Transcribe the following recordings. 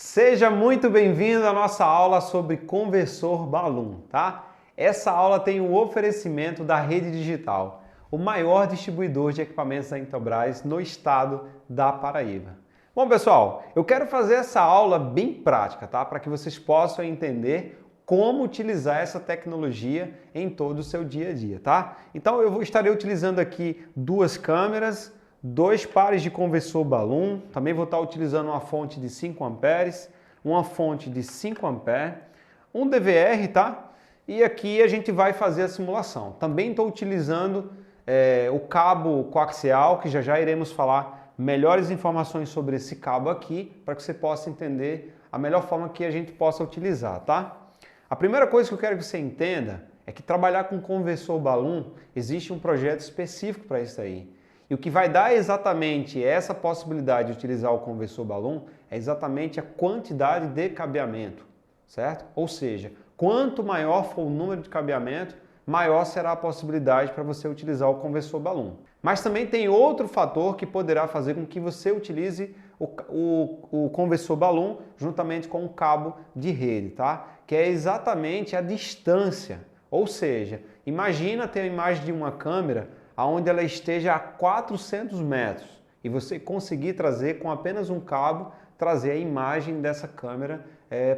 Seja muito bem-vindo à nossa aula sobre conversor Balloon, tá? Essa aula tem o oferecimento da Rede Digital, o maior distribuidor de equipamentos da Intelbras no estado da Paraíba. Bom, pessoal, eu quero fazer essa aula bem prática, tá? Para que vocês possam entender como utilizar essa tecnologia em todo o seu dia a dia, tá? Então eu estarei utilizando aqui duas câmeras, dois pares de conversor Balloon, também vou estar utilizando uma fonte de 5 amperes, uma fonte de 5 amperes, um DVR, tá? E aqui a gente vai fazer a simulação. Também estou utilizando o cabo coaxial, que já iremos falar melhores informações sobre esse cabo aqui, para que você possa entender a melhor forma que a gente possa utilizar, tá? A primeira coisa que eu quero que você entenda é que trabalhar com conversor Balloon, existe um projeto específico para isso aí. E o que vai dar exatamente essa possibilidade de utilizar o conversor Balloon é exatamente a quantidade de cabeamento, certo? Ou seja, quanto maior for o número de cabeamento, maior será a possibilidade para você utilizar o conversor Balloon. Mas também tem outro fator que poderá fazer com que você utilize o conversor Balloon juntamente com o cabo de rede, tá? Que é exatamente a distância. Ou seja, imagina ter a imagem de uma câmera onde ela esteja a 400 metros e você conseguir trazer com apenas um cabo, trazer a imagem dessa câmera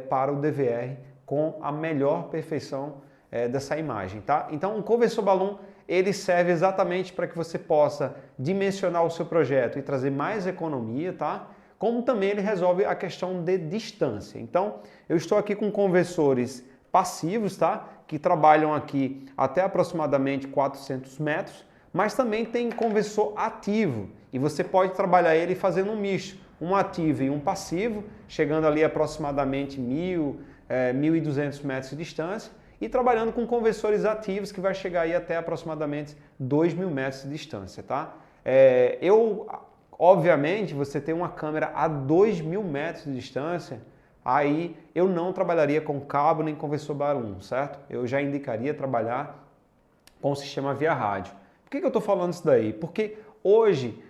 para o DVR com a melhor perfeição dessa imagem, tá? Então, o conversor Balloon, ele serve exatamente para que você possa dimensionar o seu projeto e trazer mais economia, tá? Como também ele resolve a questão de distância. Então, eu estou aqui com conversores passivos, tá? Que trabalham aqui até aproximadamente 400 metros, mas também tem conversor ativo e você pode trabalhar ele fazendo um misto, um ativo e um passivo, chegando ali aproximadamente 1.200 metros de distância e trabalhando com conversores ativos que vai chegar aí até aproximadamente 2.000 metros de distância, tá? Obviamente, você tem uma câmera a 2.000 metros de distância, aí eu não trabalharia com cabo nem conversor Balloon, certo? Eu já indicaria trabalhar com o sistema via rádio. Por que eu estou falando isso daí? Porque hoje,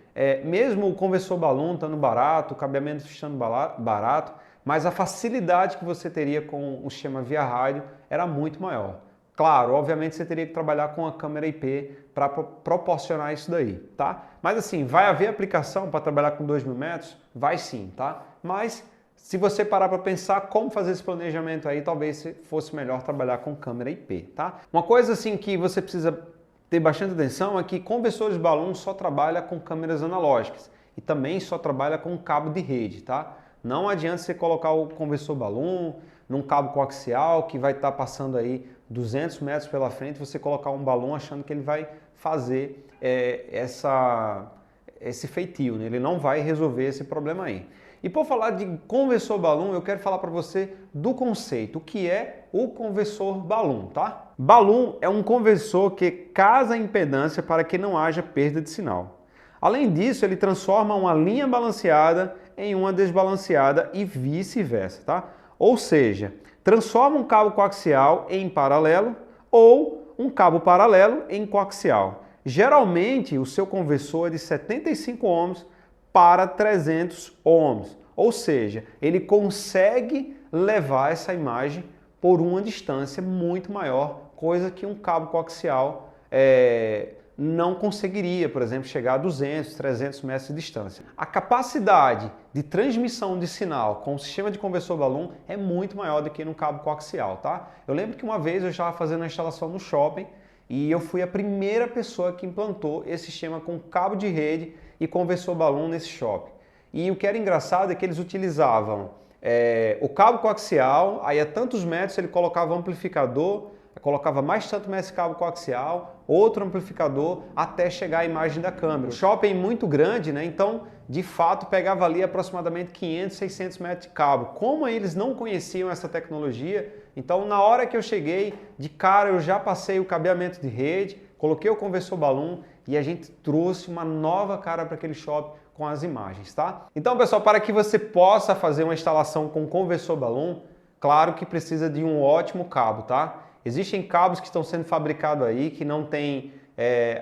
mesmo o conversor Balloon estando barato, o cabeamento estando barato, mas a facilidade que você teria com o sistema via rádio era muito maior. Claro, obviamente você teria que trabalhar com a câmera IP para proporcionar isso daí, tá? Mas assim, vai haver aplicação para trabalhar com 2.000 metros? Vai sim, tá? Mas se você parar para pensar como fazer esse planejamento aí, talvez fosse melhor trabalhar com câmera IP, tá? Uma coisa assim que você precisa ter bastante atenção é que conversores Balloon só trabalha com câmeras analógicas e também só trabalha com cabo de rede, tá? Não adianta você colocar o conversor Balloon num cabo coaxial que vai estar passando aí 200 metros pela frente, você colocar um balão achando que ele vai fazer esse feitio, né? Ele não vai resolver esse problema aí. E por falar de conversor Balloon, eu quero falar para você do conceito, o que é o conversor Balloon, tá? Balloon é um conversor que casa a impedância para que não haja perda de sinal. Além disso, ele transforma uma linha balanceada em uma desbalanceada e vice-versa, tá? Ou seja, transforma um cabo coaxial em paralelo ou um cabo paralelo em coaxial. Geralmente, o seu conversor é de 75 ohms para 300 ohms, ou seja, ele consegue levar essa imagem por uma distância muito maior, coisa que um cabo coaxial não conseguiria, por exemplo, chegar a 200, 300 metros de distância. A capacidade de transmissão de sinal com o sistema de conversor Balloon é muito maior do que no cabo coaxial, tá? Eu lembro que uma vez eu estava fazendo a instalação no shopping e eu fui a primeira pessoa que implantou esse sistema com cabo de rede e conversor Balloon nesse shopping. E o que era engraçado é que eles utilizavam o cabo coaxial, aí a tantos metros ele colocava amplificador, colocava mais tanto metros de cabo coaxial, outro amplificador, até chegar a imagem da câmera. O shopping muito grande, né? Então, de fato, pegava ali aproximadamente 500, 600 metros de cabo. Como eles não conheciam essa tecnologia, então na hora que eu cheguei, de cara eu já passei o cabeamento de rede, coloquei o conversor Balloon e a gente trouxe uma nova cara para aquele shopping com as imagens, tá? Então, pessoal, para que você possa fazer uma instalação com conversor Balloon, claro que precisa de um ótimo cabo, tá? Existem cabos que estão sendo fabricados aí que não tem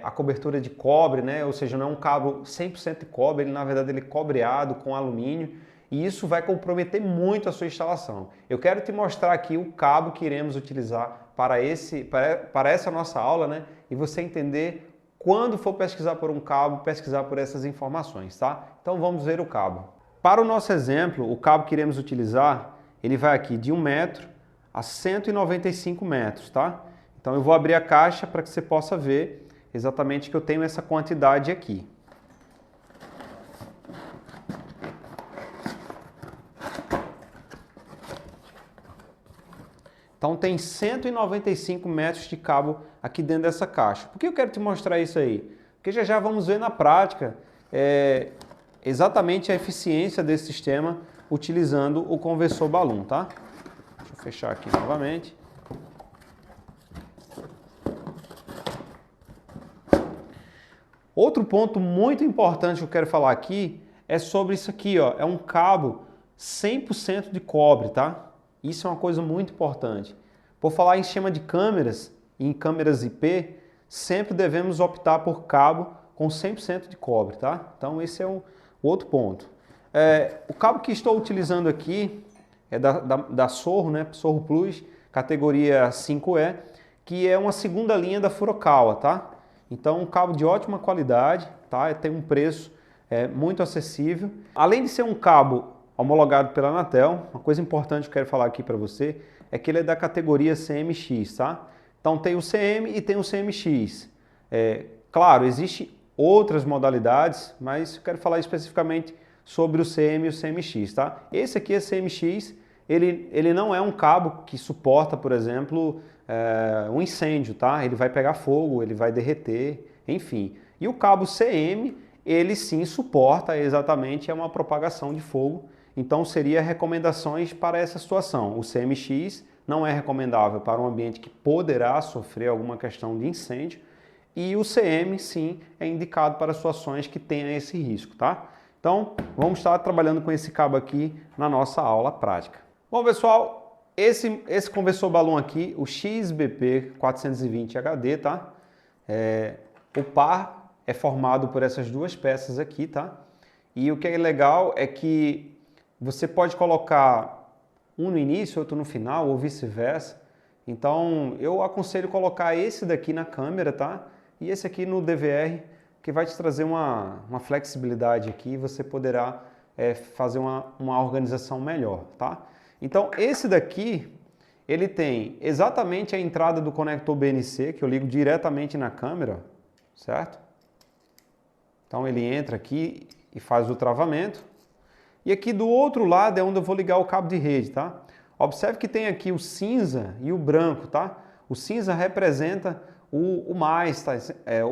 a cobertura de cobre, né? Ou seja, não é um cabo 100% de cobre, ele na verdade ele é cobreado com alumínio e isso vai comprometer muito a sua instalação. Eu quero te mostrar aqui o cabo que iremos utilizar para essa nossa aula, né? E você entender quando for pesquisar por um cabo, pesquisar por essas informações, tá? Então vamos ver o cabo. Para o nosso exemplo, o cabo que iremos utilizar, ele vai aqui de 1 metro a 195 metros, tá? Então eu vou abrir a caixa para que você possa ver exatamente que eu tenho essa quantidade aqui. Então tem 195 metros de cabo aqui dentro dessa caixa. Por que eu quero te mostrar isso aí? Porque já vamos ver na prática exatamente a eficiência desse sistema utilizando o conversor balloon, tá? Deixa eu fechar aqui novamente. Outro ponto muito importante que eu quero falar aqui é sobre isso aqui, ó. É um cabo 100% de cobre, tá? Isso é uma coisa muito importante. Por falar em esquema de câmeras, em câmeras IP, sempre devemos optar por cabo com 100% de cobre, tá? Então esse é o outro ponto. O cabo que estou utilizando aqui é da Sorro, né? Sorro Plus, categoria 5E, que é uma segunda linha da Furukawa, tá? Então um cabo de ótima qualidade, tá? Tem um preço muito acessível. Além de ser um cabo homologado pela Anatel, uma coisa importante que eu quero falar aqui para você é que ele é da categoria CMX, tá? Então tem o CM e tem o CMX. Claro, existem outras modalidades, mas eu quero falar especificamente sobre o CM e o CMX, tá? Esse aqui é CMX, ele não é um cabo que suporta, por exemplo, um incêndio, tá? Ele vai pegar fogo, ele vai derreter, enfim. E o cabo CM, ele sim suporta exatamente uma propagação de fogo. Então seria recomendações para essa situação. O CMX não é recomendável para um ambiente que poderá sofrer alguma questão de incêndio e o CM sim é indicado para situações que tenham esse risco, tá? Então vamos estar trabalhando com esse cabo aqui na nossa aula prática. Bom pessoal, esse conversor balloon aqui, o XBP 420 HD, tá? O par é formado por essas duas peças aqui, tá? E o que é legal é que você pode colocar um no início, outro no final, ou vice-versa. Então, eu aconselho colocar esse daqui na câmera, tá? E esse aqui no DVR, que vai te trazer uma flexibilidade aqui e você poderá fazer uma organização melhor, tá? Então, esse daqui, ele tem exatamente a entrada do conector BNC, que eu ligo diretamente na câmera, certo? Então, ele entra aqui e faz o travamento. E aqui do outro lado é onde eu vou ligar o cabo de rede, tá? Observe que tem aqui o cinza e o branco, tá? O cinza representa o mais, tá?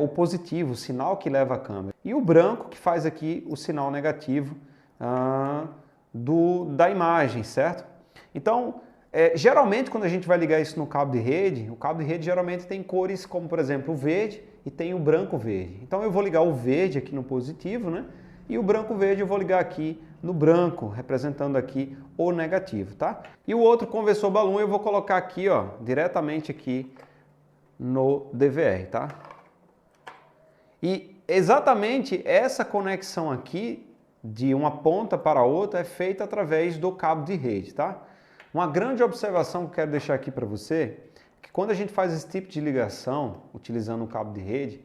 O positivo, o sinal que leva a câmera. E o branco que faz aqui o sinal negativo da imagem, certo? Então, geralmente quando a gente vai ligar isso no cabo de rede, o cabo de rede geralmente tem cores como, por exemplo, o verde e tem o branco verde. Então eu vou ligar o verde aqui no positivo, né? E o branco verde eu vou ligar aqui no branco, representando aqui o negativo, tá? E o outro conversor balloon eu vou colocar aqui, ó, diretamente aqui no DVR, tá? E exatamente essa conexão aqui, de uma ponta para a outra, é feita através do cabo de rede, tá? Uma grande observação que eu quero deixar aqui para você, é que quando a gente faz esse tipo de ligação, utilizando o cabo de rede,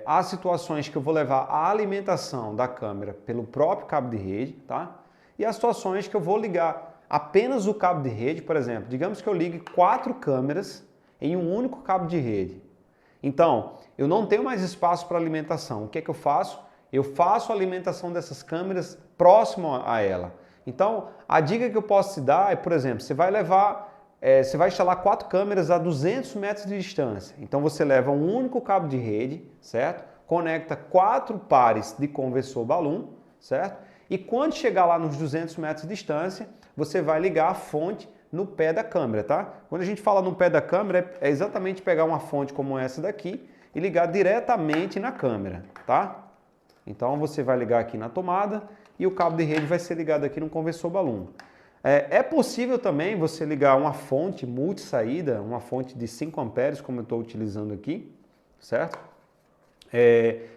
há situações que eu vou levar a alimentação da câmera pelo próprio cabo de rede, tá? E há situações que eu vou ligar apenas o cabo de rede, por exemplo, digamos que eu ligue 4 câmeras em um único cabo de rede. Então, eu não tenho mais espaço para alimentação. O que é que eu faço? Eu faço a alimentação dessas câmeras próximo a ela. Então, a dica que eu posso te dar é, por exemplo, você vai instalar 4 câmeras a 200 metros de distância. Então você leva um único cabo de rede, certo? Conecta 4 pares de conversor balloon, certo? E quando chegar lá nos 200 metros de distância, você vai ligar a fonte no pé da câmera, tá? Quando a gente fala no pé da câmera, é exatamente pegar uma fonte como essa daqui e ligar diretamente na câmera, tá? Então você vai ligar aqui na tomada e o cabo de rede vai ser ligado aqui no conversor balloon. É possível também você ligar uma fonte multi-saída, uma fonte de 5 amperes, como eu estou utilizando aqui, certo?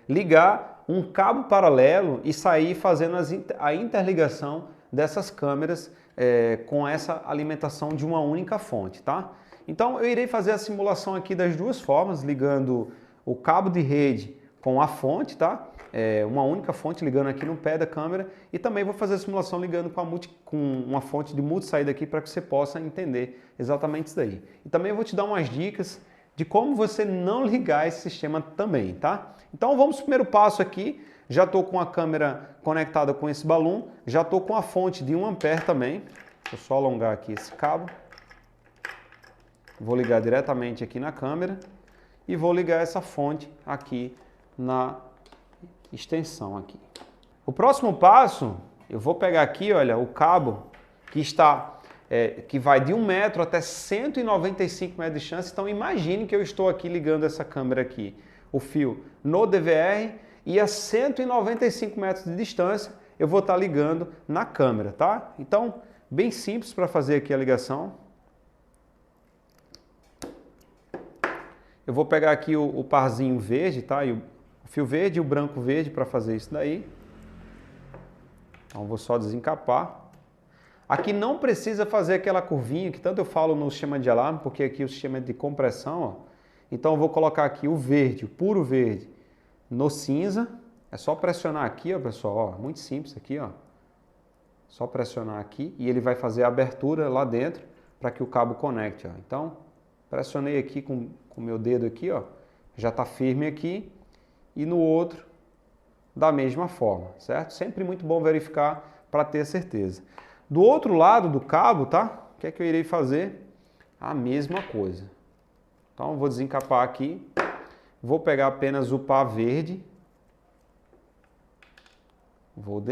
Ligar um cabo paralelo e sair fazendo a interligação dessas câmeras com essa alimentação de uma única fonte, tá? Então eu irei fazer a simulação aqui das duas formas, ligando o cabo de rede com a fonte, tá? Uma única fonte ligando aqui no pé da câmera, e também vou fazer a simulação ligando com uma fonte de multi-saída aqui para que você possa entender exatamente isso daí. E também vou te dar umas dicas de como você não ligar esse sistema também, tá? Então vamos pro primeiro passo aqui. Já estou com a câmera conectada com esse balão, já estou com a fonte de 1 ampere também. Vou só alongar aqui esse cabo. Vou ligar diretamente aqui na câmera e vou ligar essa fonte aqui na extensão aqui. O próximo passo, eu vou pegar aqui, olha, o cabo que vai de 1 metro até 195 metros de distância. Então imagine que eu estou aqui ligando essa câmera aqui, o fio no DVR, e a 195 metros de distância eu vou estar ligando na câmera, tá? Então, bem simples para fazer aqui a ligação. Eu vou pegar aqui o parzinho verde, tá? E o fio verde e o branco verde para fazer isso daí. Então vou só desencapar. Aqui não precisa fazer aquela curvinha que tanto eu falo no sistema de alarme, porque aqui o sistema é de compressão, ó. Então eu vou colocar aqui o verde, o puro verde, no cinza. É só pressionar aqui, ó, pessoal, ó, muito simples aqui, ó. Só pressionar aqui e ele vai fazer a abertura lá dentro para que o cabo conecte, ó. Então, pressionei aqui com o meu dedo aqui, ó. Já está firme aqui. E no outro, da mesma forma, certo? Sempre muito bom verificar para ter certeza. Do outro lado do cabo, tá? O que é que eu irei fazer? A mesma coisa. Então, vou desencapar aqui. Vou pegar apenas o pá verde. Vou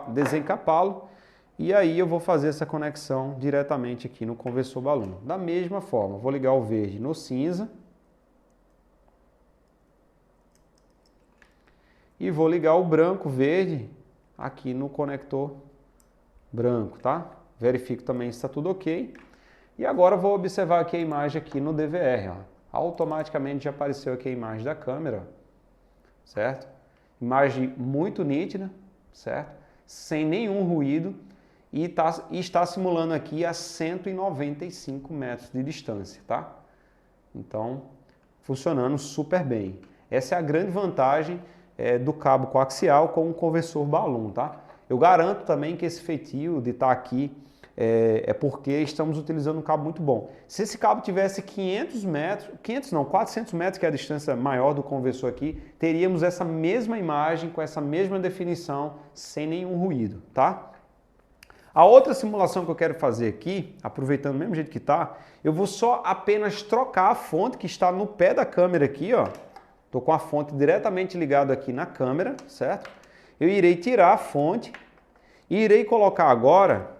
desencapá-lo. E aí eu vou fazer essa conexão diretamente aqui no conversor balão. Da mesma forma, vou ligar o verde no cinza. E vou ligar o branco verde aqui no conector branco, tá? Verifico também se está tudo ok. E agora vou observar aqui a imagem aqui no DVR, ó. Automaticamente já apareceu aqui a imagem da câmera, certo? Imagem muito nítida, certo? Sem nenhum ruído e está simulando aqui a 195 metros de distância, tá? Então, funcionando super bem. Essa é a grande vantagem do cabo coaxial com o conversor balão, tá? Eu garanto também que esse feitio de estar aqui é porque estamos utilizando um cabo muito bom. Se esse cabo tivesse 400 metros, que é a distância maior do conversor aqui, teríamos essa mesma imagem com essa mesma definição, sem nenhum ruído, tá? A outra simulação que eu quero fazer aqui, aproveitando do mesmo jeito que está, eu vou só apenas trocar a fonte que está no pé da câmera aqui, ó. Estou com a fonte diretamente ligada aqui na câmera, certo? Eu irei tirar a fonte e irei colocar agora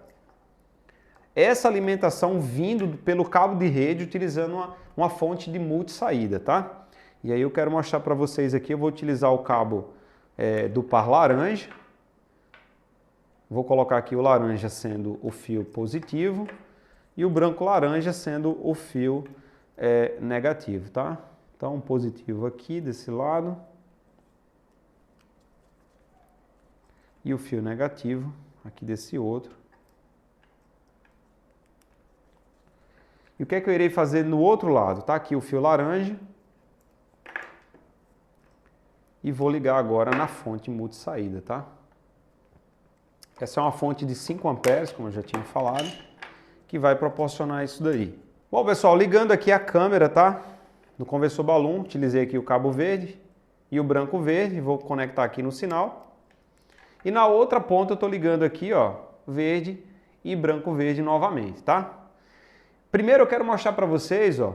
essa alimentação vindo pelo cabo de rede utilizando uma fonte de multi-saída, tá? E aí eu quero mostrar para vocês aqui, eu vou utilizar o cabo do par laranja. Vou colocar aqui o laranja sendo o fio positivo e o branco laranja sendo o fio negativo, tá? Então, positivo aqui desse lado e o fio negativo aqui desse outro. E o que é que eu irei fazer no outro lado? Tá aqui o fio laranja e vou ligar agora na fonte multi-saída, tá? Essa é uma fonte de 5 amperes, como eu já tinha falado, que vai proporcionar isso daí. Bom, pessoal, ligando aqui a câmera, tá? No conversor balão, utilizei aqui o cabo verde e o branco verde, vou conectar aqui no sinal. E na outra ponta eu estou ligando aqui, ó, verde e branco verde novamente, tá? Primeiro eu quero mostrar para vocês, ó,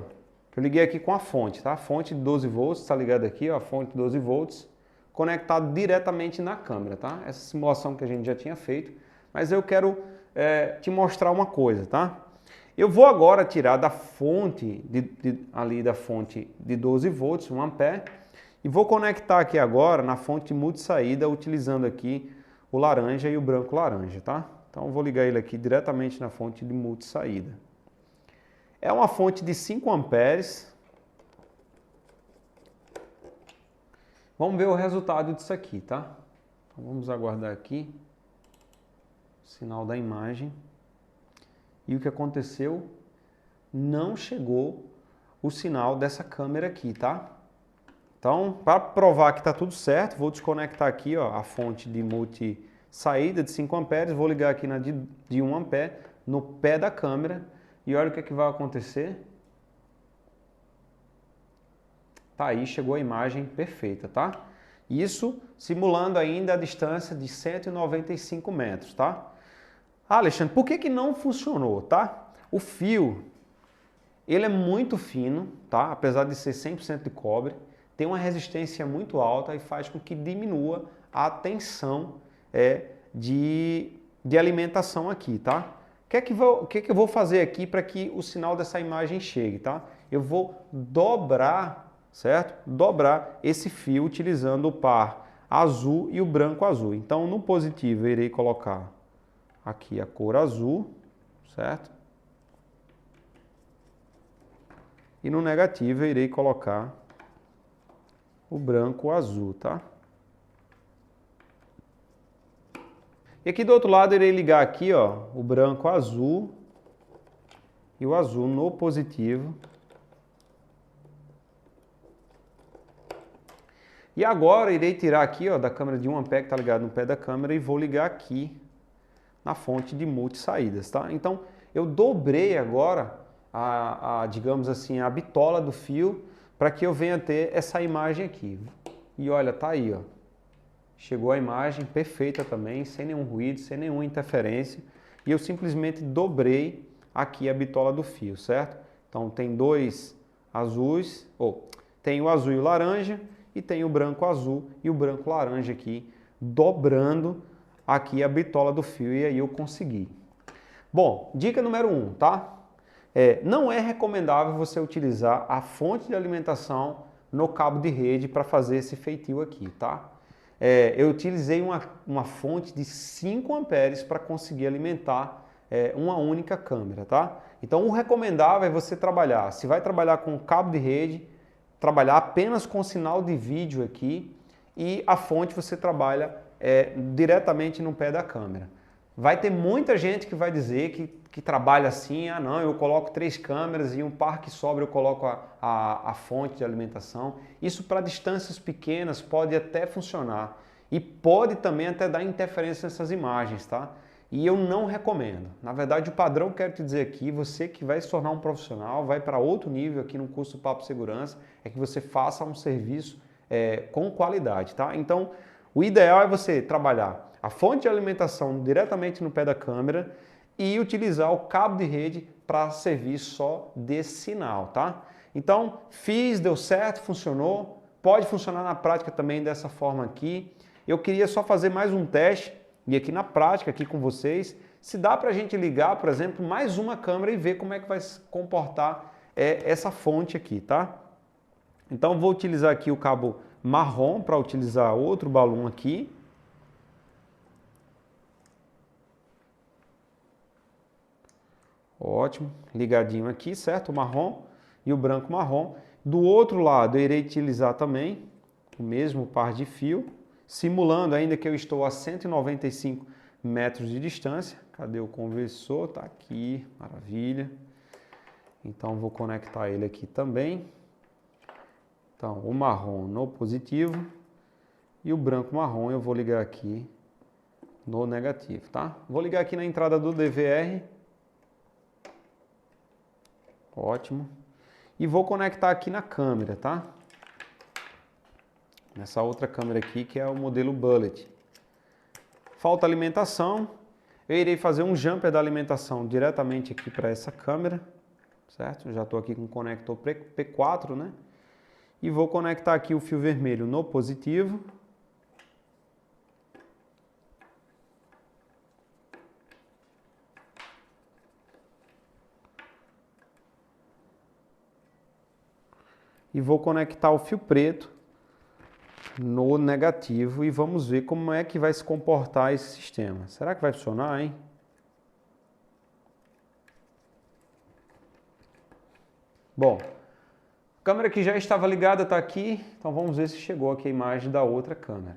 que eu liguei aqui com a fonte, tá? A fonte de 12 volts está ligada aqui, ó, a fonte de 12 volts, conectado diretamente na câmera, tá? Essa simulação que a gente já tinha feito, mas eu quero te mostrar uma coisa, tá? Eu vou agora tirar da fonte, ali da fonte de 12 volts, 1 ampere, e vou conectar aqui agora na fonte multi-saída, utilizando aqui o laranja e o branco laranja, tá? Então eu vou ligar ele aqui diretamente na fonte de multi-saída. É uma fonte de 5 amperes. Vamos ver o resultado disso aqui, tá? Então, vamos aguardar aqui o sinal da imagem. E o que aconteceu? Não chegou o sinal dessa câmera aqui, tá? Então, para provar que está tudo certo, vou desconectar aqui ó, a fonte de multi saída de 5 amperes, vou ligar aqui na de 1 ampere no pé da câmera e olha o que, é que vai acontecer. Tá aí, chegou a imagem perfeita, tá? Isso simulando ainda a distância de 195 metros, tá? Ah, Alexandre, por que não funcionou, tá? O fio, ele é muito fino, tá? Apesar de ser 100% de cobre, tem uma resistência muito alta e faz com que diminua a tensão de alimentação aqui, tá? O que eu vou fazer aqui para que o sinal dessa imagem chegue, tá? Eu vou dobrar, certo? Dobrar esse fio utilizando o par azul e o branco azul. Então, no positivo, eu irei colocar aqui a cor azul, certo? E no negativo, eu irei colocar o branco azul, tá? E aqui do outro lado, eu irei ligar aqui, ó, o branco azul e o azul no positivo. E agora, irei tirar aqui, ó, da câmera de 1 ampere que está ligado no pé da câmera e vou ligar aqui na fonte de multi saídas, tá? Então, eu dobrei agora digamos assim, a bitola do fio para que eu venha ter essa imagem aqui. E olha, tá aí, ó. Chegou a imagem perfeita também, sem nenhum ruído, sem nenhuma interferência. E eu simplesmente dobrei aqui a bitola do fio, certo? Então tem dois azuis, tem o azul e o laranja, e tem o branco azul e o branco laranja aqui, dobrando aqui a bitola do fio, e aí eu consegui. Bom, dica número 1, tá? Não é recomendável você utilizar a fonte de alimentação no cabo de rede para fazer esse feitio aqui, tá? Eu utilizei uma fonte de 5 amperes para conseguir alimentar uma única câmera, tá? Então o recomendável é você trabalhar, se vai trabalhar com cabo de rede, trabalhar apenas com sinal de vídeo aqui e a fonte você trabalha diretamente no pé da câmera. Vai ter muita gente que vai dizer que trabalha assim, ah não, eu coloco 3 câmeras e um par que sobra eu coloco a fonte de alimentação. Isso para distâncias pequenas pode até funcionar e pode também até dar interferência nessas imagens, tá? E eu não recomendo. Na verdade, o padrão que eu quero te dizer aqui, você que vai se tornar um profissional, vai para outro nível aqui no curso Papo Segurança, é que você faça um serviço com qualidade, tá? Então, o ideal é você trabalhar a fonte de alimentação diretamente no pé da câmera e utilizar o cabo de rede para servir só desse sinal, tá? Então, fiz, deu certo, funcionou. Pode funcionar na prática também dessa forma aqui. Eu queria só fazer mais um teste e aqui na prática, aqui com vocês, se dá para a gente ligar, por exemplo, mais uma câmera e ver como é que vai se comportar essa fonte aqui, tá? Então, vou utilizar aqui o cabo marrom para utilizar outro balão aqui. Ótimo, ligadinho aqui, certo? O marrom e o branco marrom. Do outro lado, eu irei utilizar também o mesmo par de fio, simulando ainda que eu estou a 195 metros de distância. Cadê o conversor? Tá aqui, maravilha. Então, vou conectar ele aqui também. Então, o marrom no positivo e o branco marrom eu vou ligar aqui no negativo, tá? Vou ligar aqui na entrada do DVR. Ótimo. E vou conectar aqui na câmera, tá? Nessa outra câmera aqui, que é o modelo Bullet. Falta alimentação. Eu irei fazer um jumper da alimentação diretamente aqui para essa câmera, certo? Já estou aqui com o conector P4, né? E vou conectar aqui o fio vermelho no positivo. E vou conectar o fio preto no negativo e vamos ver como é que vai se comportar esse sistema. Será que vai funcionar, hein? Bom, Câmera que já estava ligada está aqui, então vamos ver se chegou aqui a imagem da outra câmera.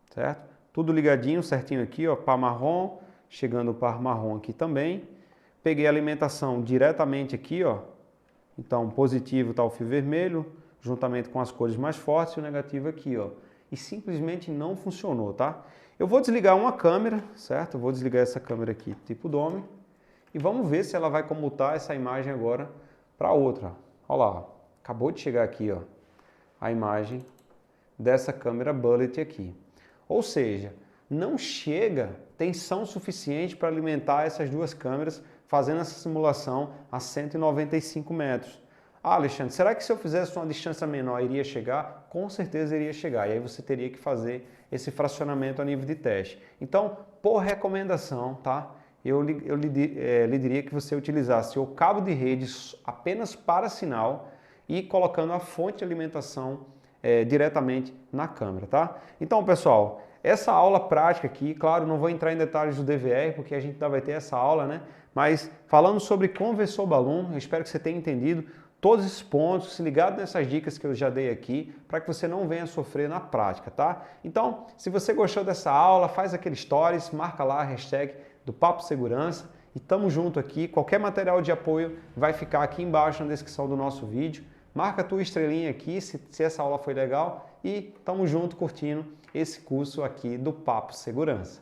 Certo? Tudo ligadinho, certinho aqui, ó, par marrom, chegando o par marrom aqui também. Peguei a alimentação diretamente aqui, ó. Então, positivo está o fio vermelho, juntamente com as cores mais fortes, e o negativo aqui, ó. E simplesmente não funcionou, tá? Eu vou desligar uma câmera, certo? Eu vou desligar essa câmera aqui, tipo Dome, e vamos ver se ela vai comutar essa imagem agora para outra. Olha lá, ó. Acabou de chegar aqui, ó, a imagem dessa câmera bullet aqui. Ou seja, não chega tensão suficiente para alimentar essas duas câmeras fazendo essa simulação a 195 metros. Ah, Alexandre, será que se eu fizesse uma distância menor iria chegar? Com certeza iria chegar. E aí você teria que fazer esse fracionamento a nível de teste. Então, por recomendação, tá? Eu lhe diria que você utilizasse o cabo de rede apenas para sinal e colocando a fonte de alimentação diretamente na câmera, tá? Então, pessoal, essa aula prática aqui, claro, não vou entrar em detalhes do DVR, porque a gente ainda vai ter essa aula, né? Mas falando sobre conversor balloon, eu espero que você tenha entendido todos esses pontos, se ligado nessas dicas que eu já dei aqui, para que você não venha sofrer na prática, tá? Então, se você gostou dessa aula, faz aquele stories, marca lá a hashtag do Papo Segurança e tamo junto aqui. Qualquer material de apoio vai ficar aqui embaixo na descrição do nosso vídeo. Marca a tua estrelinha aqui se essa aula foi legal e tamo junto curtindo esse curso aqui do Papo Segurança.